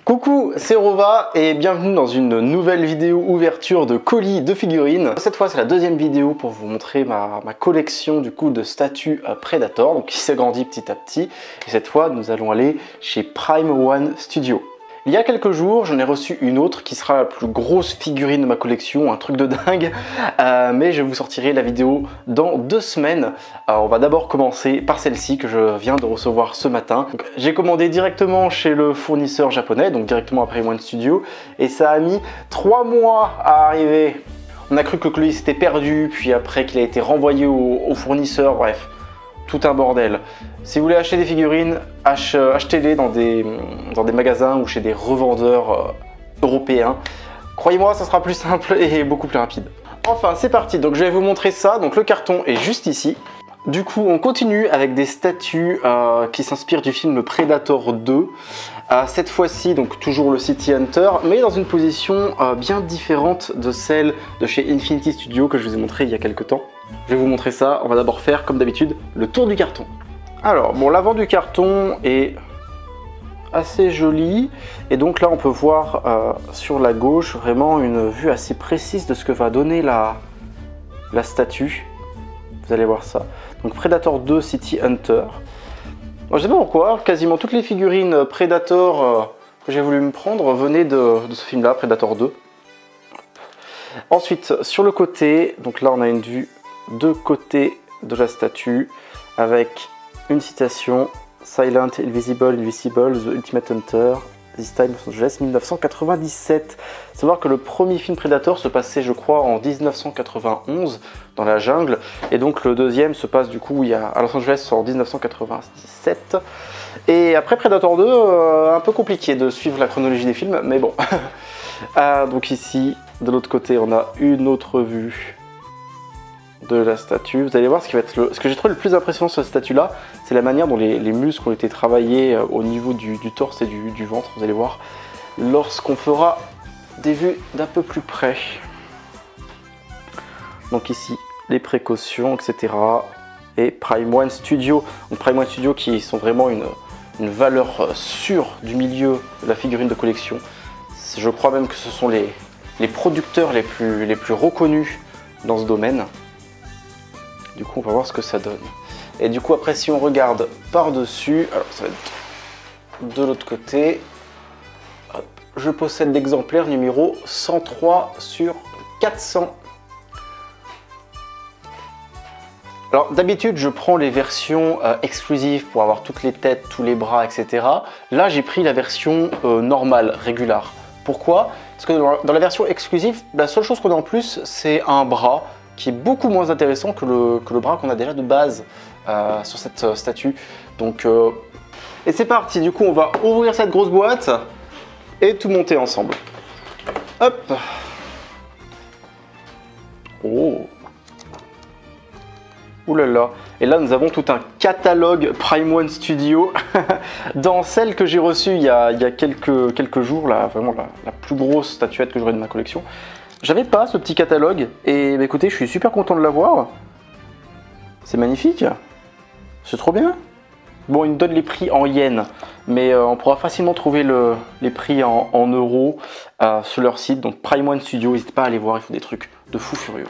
Coucou, c'est Rova et bienvenue dans une nouvelle vidéo ouverture de colis de figurines. Cette fois c'est la deuxième vidéo pour vous montrer ma collection du coup de statues Predator, donc qui s'agrandit petit à petit. Et cette fois nous allons aller chez Prime One Studio. Il y a quelques jours, j'en ai reçu une autre qui sera la plus grosse figurine de ma collection, un truc de dingue, mais je vous sortirai la vidéo dans 2 semaines. Alors, on va d'abord commencer par celle-ci que je viens de recevoir ce matin. J'ai commandé directement chez le fournisseur japonais, donc directement après One Studio, et ça a mis 3 mois à arriver. On a cru que le colis s'était perdu, puis après qu'il a été renvoyé au fournisseur, bref. Tout un bordel. Si vous voulez acheter des figurines, achetez-les dans des magasins ou chez des revendeurs européens. Croyez-moi, ça sera plus simple et beaucoup plus rapide. Enfin, c'est parti. Donc, je vais vous montrer ça. Donc, le carton est juste ici. Du coup, on continue avec des statues qui s'inspirent du film Predator 2. Cette fois-ci, donc toujours le City Hunter, mais dans une position bien différente de celle de chez Infinity Studio que je vous ai montré il y a quelques temps. Je vais vous montrer ça. On va d'abord faire, comme d'habitude, le tour du carton. Alors, bon, l'avant du carton est assez joli. Et donc là, on peut voir sur la gauche vraiment une vue assez précise de ce que va donner la statue. Vous allez voir ça. Donc Predator 2 City Hunter. Bon, je sais pas pourquoi, quasiment toutes les figurines Predator que j'ai voulu me prendre venaient de ce film-là, Predator 2. Ensuite, sur le côté, donc là on a une vue de côté de la statue avec une citation: Silent, Invisible, The Ultimate Hunter, This Time Los Angeles 1997. Savoir que le premier film Predator se passait, je crois, en 1991 dans la jungle, et donc le deuxième se passe du coup à Los Angeles en 1997. Et après Predator 2, un peu compliqué de suivre la chronologie des films, mais bon. Donc ici, de l'autre côté, on a une autre vue de la statue. Vous allez voir ce que j'ai trouvé le plus impressionnant sur cette statue là, c'est la manière dont les muscles ont été travaillés au niveau du torse et du ventre. Vous allez voir lorsqu'on fera des vues d'un peu plus près. Donc ici les précautions, etc. Et Prime One Studio. Donc Prime One Studio qui sont vraiment une valeur sûre du milieu de la figurine de collection. Je crois même que ce sont les producteurs les plus reconnus dans ce domaine. Du coup, on va voir ce que ça donne. Et du coup, après, si on regarde par-dessus, alors ça va être de l'autre côté. Hop, je possède l'exemplaire numéro 103 sur 400. Alors, d'habitude, je prends les versions exclusives pour avoir toutes les têtes, tous les bras, etc. Là, j'ai pris la version normale, régulière. Pourquoi? Parce que dans la version exclusive, la seule chose qu'on a en plus, c'est un bras qui est beaucoup moins intéressant que le bras qu'on a déjà de base sur cette statue. Donc, et c'est parti, du coup on va ouvrir cette grosse boîte et tout monter ensemble. Hop. Oh. Ouh là là. Et là nous avons tout un catalogue Prime One Studio. Dans celle que j'ai reçue il y a quelques jours, là, vraiment la plus grosse statuette que j'aurai de ma collection. J'avais pas ce petit catalogue et bah, écoutez, je suis super content de l'avoir. C'est magnifique. C'est trop bien. Bon, ils nous donnent les prix en yens, mais on pourra facilement trouver les prix en euros sur leur site. Donc Prime One Studio, n'hésitez pas à aller voir, ils font des trucs de fou furieux.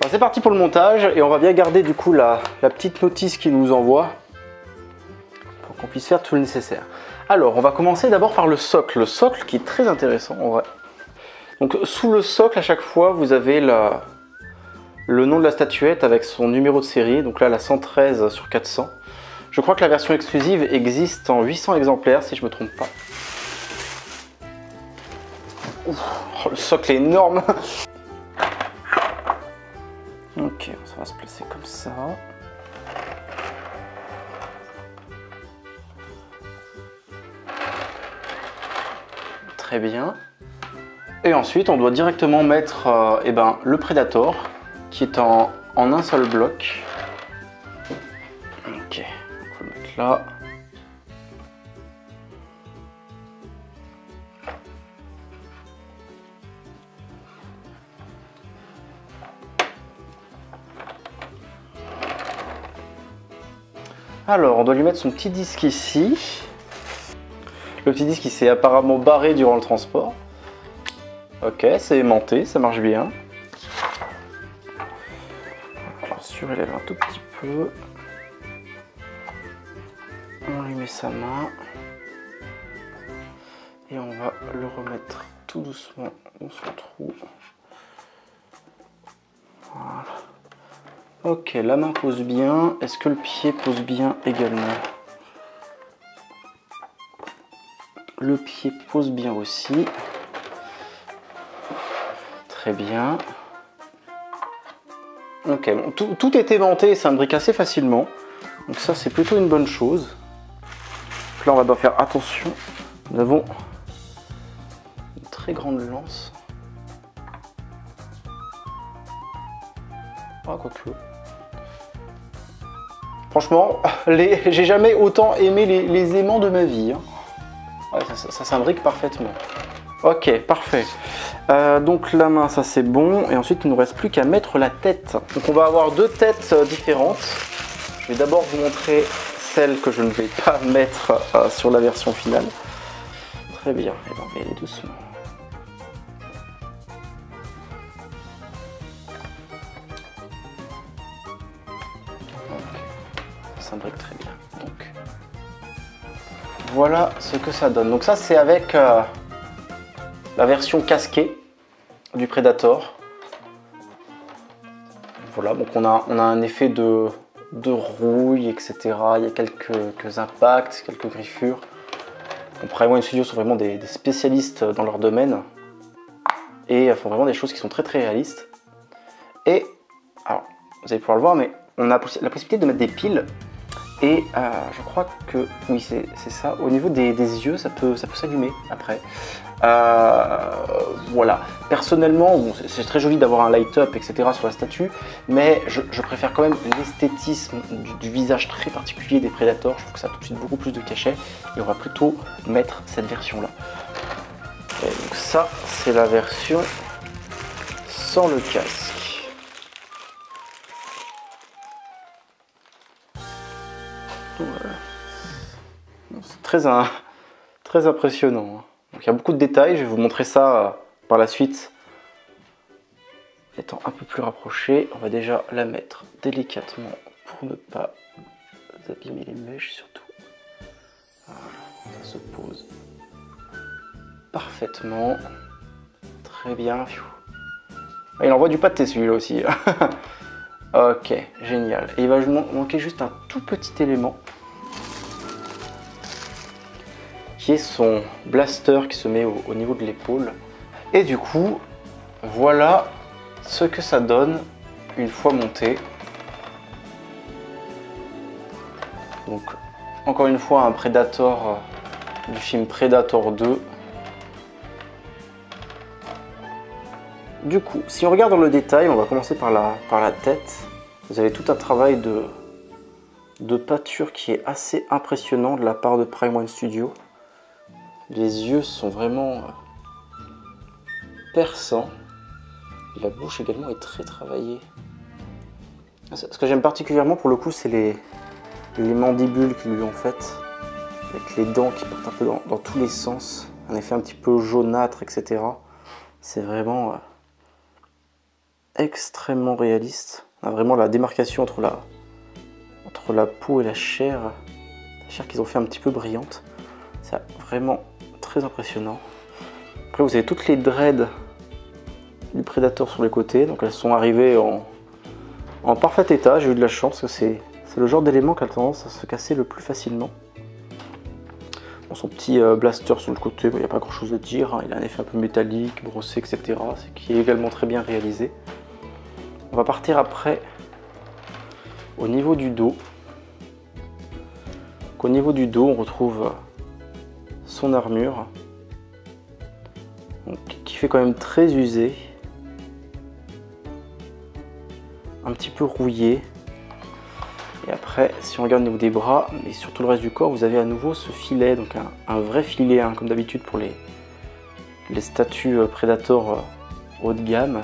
C'est parti pour le montage et on va bien garder du coup la petite notice qu'ils nous envoient pour qu'on puisse faire tout le nécessaire. Alors, on va commencer d'abord par le socle qui est très intéressant en vrai. Donc sous le socle à chaque fois vous avez le nom de la statuette avec son numéro de série, donc là la 113 sur 400. Je crois que la version exclusive existe en 800 exemplaires si je ne me trompe pas. Ouf, oh, le socle est énorme. Ok, ça va se placer comme ça. Très bien. Et ensuite, on doit directement mettre le Predator, qui est en un seul bloc. Ok, on va le mettre là. Alors, on doit lui mettre son petit disque ici. Le petit disque qui s'est apparemment barré durant le transport. Ok, c'est aimanté, ça marche bien. On va surélève un tout petit peu. On lui met sa main. Et on va le remettre tout doucement dans son trou. Voilà. Ok, la main pose bien. Est-ce que le pied pose bien également? Le pied pose bien aussi. Très bien. Ok, bon, tout est aimanté et s'imbrique assez facilement. Donc ça, c'est plutôt une bonne chose. Donc là, on va devoir faire attention. Nous avons une très grande lance. Ah, quoique. Franchement, j'ai jamais autant aimé les aimants de ma vie. Hein. Ouais, ça s'imbrique parfaitement. Ok, parfait. Donc la main, ça c'est bon. Et ensuite, il ne nous reste plus qu'à mettre la tête. Donc on va avoir deux têtes différentes. Je vais d'abord vous montrer celle que je ne vais pas mettre sur la version finale. Très bien, et ben, on va y aller doucement. Ça s'imbrique très bien. Donc voilà ce que ça donne. Donc ça c'est avec la version casquée du Predator. Voilà, donc on a un effet de rouille, etc. Il y a quelques impacts, quelques griffures. Prime One Studio sont vraiment des spécialistes dans leur domaine et font vraiment des choses qui sont très réalistes. Et alors, vous allez pouvoir le voir, mais on a la possibilité de mettre des piles. Et je crois que, oui c'est ça, au niveau des yeux ça peut s'allumer après. Voilà, personnellement bon, c'est très joli d'avoir un light-up etc sur la statue, mais je préfère quand même l'esthétisme du visage très particulier des Predators. Je trouve que ça a tout de suite beaucoup plus de cachet et on va plutôt mettre cette version là. Et donc ça c'est la version sans le casque. Voilà. C'est très impressionnant. Donc, il y a beaucoup de détails, je vais vous montrer ça par la suite. Étant un peu plus rapproché, on va déjà la mettre délicatement pour ne pas abîmer les mèches surtout. Voilà, ça se pose parfaitement. Très bien. Ah, il envoie du pâté celui-là aussi. Ok, génial. Et il va manquer juste un tout petit élément qui est son blaster qui se met au niveau de l'épaule. Et du coup, voilà ce que ça donne une fois monté. Donc, encore une fois, un Predator du film Predator 2. Du coup, si on regarde dans le détail, on va commencer par la tête. Vous avez tout un travail de pâture qui est assez impressionnant de la part de Prime One Studio. Les yeux sont vraiment perçants. Et la bouche également est très travaillée. Ce que j'aime particulièrement pour le coup, c'est les mandibules qu'ils lui ont faites. Avec les dents qui partent un peu dans tous les sens. Un effet un petit peu jaunâtre, etc. C'est vraiment extrêmement réaliste. On a vraiment la démarcation entre la peau et la chair qu'ils ont fait un petit peu brillante. C'est vraiment très impressionnant. Après vous avez toutes les dreads du Predator sur les côtés, donc elles sont arrivées en parfait état. J'ai eu de la chance, parce que c'est le genre d'élément qui a tendance à se casser le plus facilement. Bon, son petit blaster sur le côté, il n'y a pas grand chose à dire, hein. Il a un effet un peu métallique, brossé, etc. Qui est également très bien réalisé. On va partir après au niveau du dos. Donc, au niveau du dos, on retrouve son armure, donc, qui fait quand même très usée, un petit peu rouillée. Et après, si on regarde au niveau des bras et sur tout le reste du corps, vous avez à nouveau ce filet, donc un vrai filet, hein, comme d'habitude pour les statues Predator haut de gamme.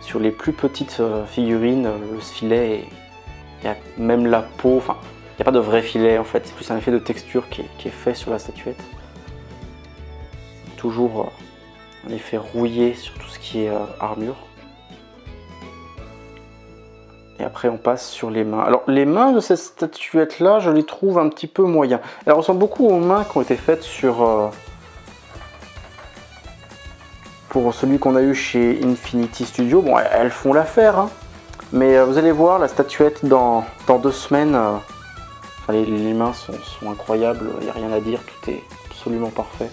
Sur les plus petites figurines, le filet, il y a même la peau, enfin, n'y a pas de vrai filet en fait, c'est plus un effet de texture qui est fait sur la statuette. Toujours un effet rouillé sur tout ce qui est armure. Et après on passe sur les mains. Alors les mains de cette statuette là, je les trouve un petit peu moyens. Elles ressemblent beaucoup aux mains qui ont été faites sur... pour celui qu'on a eu chez Infinity Studio. Bon, elles font l'affaire, hein. Mais vous allez voir, la statuette dans 2 semaines, enfin, les mains sont incroyables, il n'y a rien à dire, tout est absolument parfait.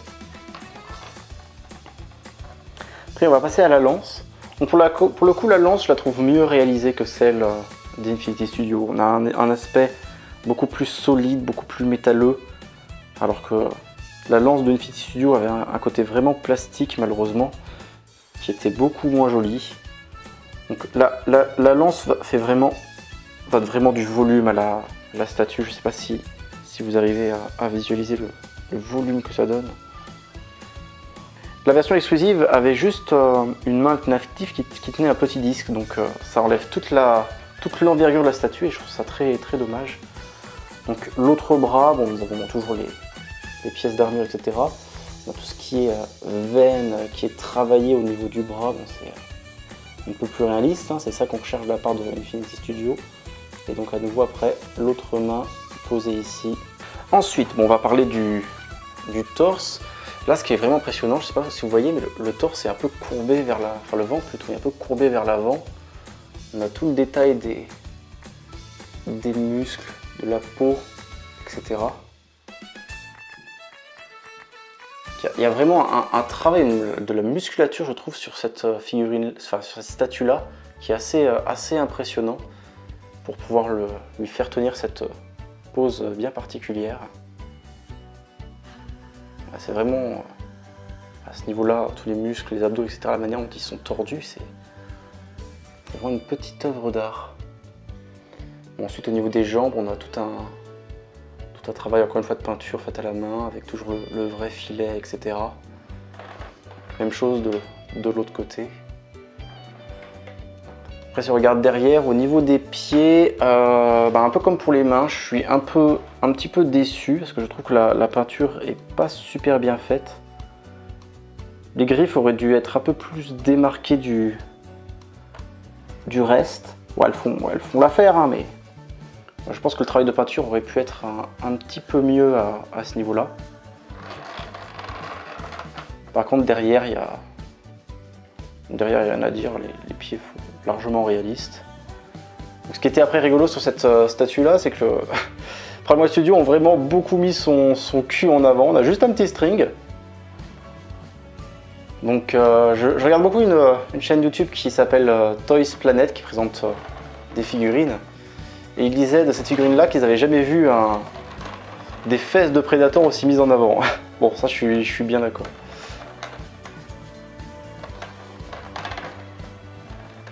Après on va passer à la lance. Donc pour le coup la lance je la trouve mieux réalisée que celle d'Infinity Studio. On a un aspect beaucoup plus solide, beaucoup plus métalleux, alors que la lance de Infinity Studio avait un côté vraiment plastique malheureusement, qui était beaucoup moins joli. Donc la lance fait vraiment du volume à la statue. Je ne sais pas si vous arrivez à visualiser le volume que ça donne. La version exclusive avait juste une main alternative qui tenait un petit disque, donc ça enlève toute l'envergure de la statue et je trouve ça très très dommage. Donc l'autre bras, bon, nous avons toujours les pièces d'armure, etc. On a tout ce qui est veine, qui est travaillé au niveau du bras, bon, c'est un peu plus réaliste, hein, c'est ça qu'on recherche de la part de Infinity Studio. Et donc à nouveau après, l'autre main posée ici. Ensuite, bon, on va parler du torse. Là, ce qui est vraiment impressionnant, je ne sais pas si vous voyez, mais le torse est un peu courbé vers la... Enfin, le ventre plutôt, est un peu courbé vers l'avant. On a tout le détail des muscles, de la peau, etc. Il y a vraiment un travail de la musculature, je trouve, sur cette figurine, enfin, sur cette statue-là, qui est assez impressionnant pour pouvoir lui faire tenir cette pose bien particulière. C'est vraiment, à ce niveau-là, tous les muscles, les abdos, etc., la manière dont ils sont tordus, c'est vraiment une petite œuvre d'art. Bon, ensuite, au niveau des jambes, on a tout un travail, encore une fois, de peinture faite à la main, avec toujours le vrai filet, etc. Même chose de l'autre côté. Après, si on regarde derrière, au niveau des pieds, un peu comme pour les mains, je suis un petit peu déçu parce que je trouve que la peinture est pas super bien faite. Les griffes auraient dû être un peu plus démarquées du reste. Bon, elles font l'affaire, hein, mais je pense que le travail de peinture aurait pu être un petit peu mieux à ce niveau-là. Par contre, derrière, il y a rien à dire, les pieds sont largement réalistes. Donc, ce qui était après rigolo sur cette statue-là, c'est que Primeone Studio ont vraiment beaucoup mis son cul en avant. On a juste un petit string. Donc je regarde beaucoup une chaîne YouTube qui s'appelle Toys Planet, qui présente des figurines. Et ils disaient de cette figurine-là qu'ils n'avaient jamais vu des fesses de Predator aussi mises en avant. Bon, ça je suis bien d'accord.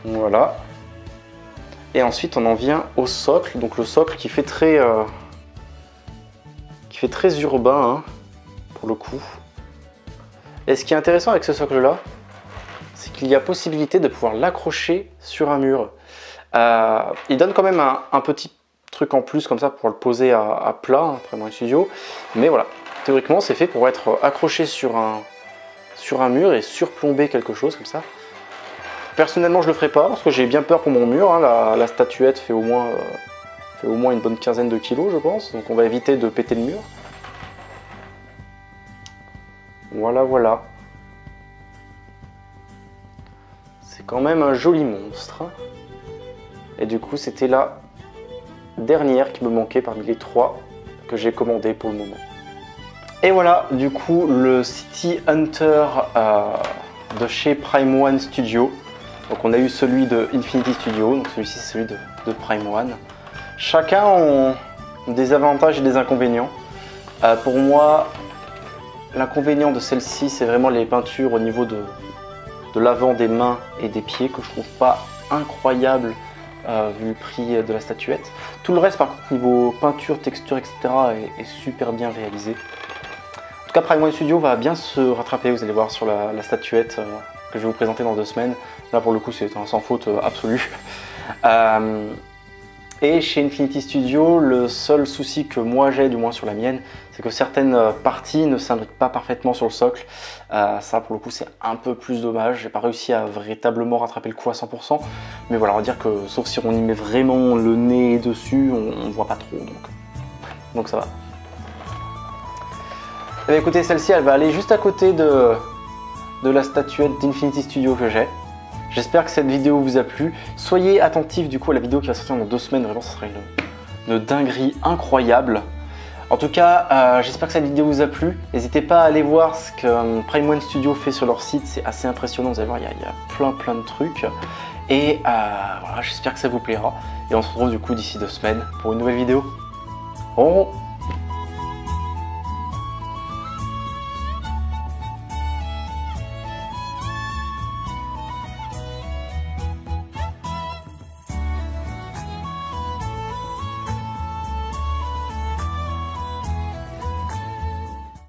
Voilà. Et ensuite on en vient au socle. Donc le socle qui fait très urbain, hein, pour le coup. Et ce qui est intéressant avec ce socle là, c'est qu'il y a possibilité de pouvoir l'accrocher sur un mur. Il donne quand même un petit truc en plus comme ça pour le poser à plat, hein, Primeone Studio. Mais voilà, théoriquement c'est fait pour être accroché sur un mur et surplomber quelque chose comme ça. Personnellement je le ferai pas parce que j'ai bien peur pour mon mur, hein. La statuette fait au moins une bonne quinzaine de kilos je pense, donc on va éviter de péter le mur. Voilà. C'est quand même un joli monstre. Et du coup c'était la dernière qui me manquait parmi les 3 que j'ai commandé pour le moment. Et voilà du coup le City Hunter de chez Primeone Studio. Donc on a eu celui de Infinity Studio, donc celui-ci c'est celui de Primeone. Chacun ont des avantages et des inconvénients. Pour moi, l'inconvénient de celle-ci, c'est vraiment les peintures au niveau de l'avant des mains et des pieds que je trouve pas incroyable vu le prix de la statuette. Tout le reste par contre niveau peinture, texture, etc. est super bien réalisé. En tout cas Primeone Studio va bien se rattraper, vous allez voir sur la statuette que je vais vous présenter dans 2 semaines. Là pour le coup c'est un sans faute absolu. Et chez Infinity Studio, le seul souci que moi j'ai, du moins sur la mienne, c'est que certaines parties ne s'imbriquent pas parfaitement sur le socle. Ça pour le coup c'est un peu plus dommage, j'ai pas réussi à véritablement rattraper le coup à 100%. Mais voilà, on va dire que sauf si on y met vraiment le nez dessus, on voit pas trop, donc ça va. Et bien, écoutez, celle-ci elle va aller juste à côté de la statuette d'Infinity Studio que j'ai. J'espère que cette vidéo vous a plu. Soyez attentifs du coup à la vidéo qui va sortir dans 2 semaines. Vraiment, ce sera une dinguerie incroyable. En tout cas, j'espère que cette vidéo vous a plu. N'hésitez pas à aller voir ce que Prime One Studio fait sur leur site. C'est assez impressionnant. Vous allez voir, il y a plein de trucs. Et voilà, j'espère que ça vous plaira. Et on se retrouve du coup d'ici 2 semaines pour une nouvelle vidéo. Au revoir.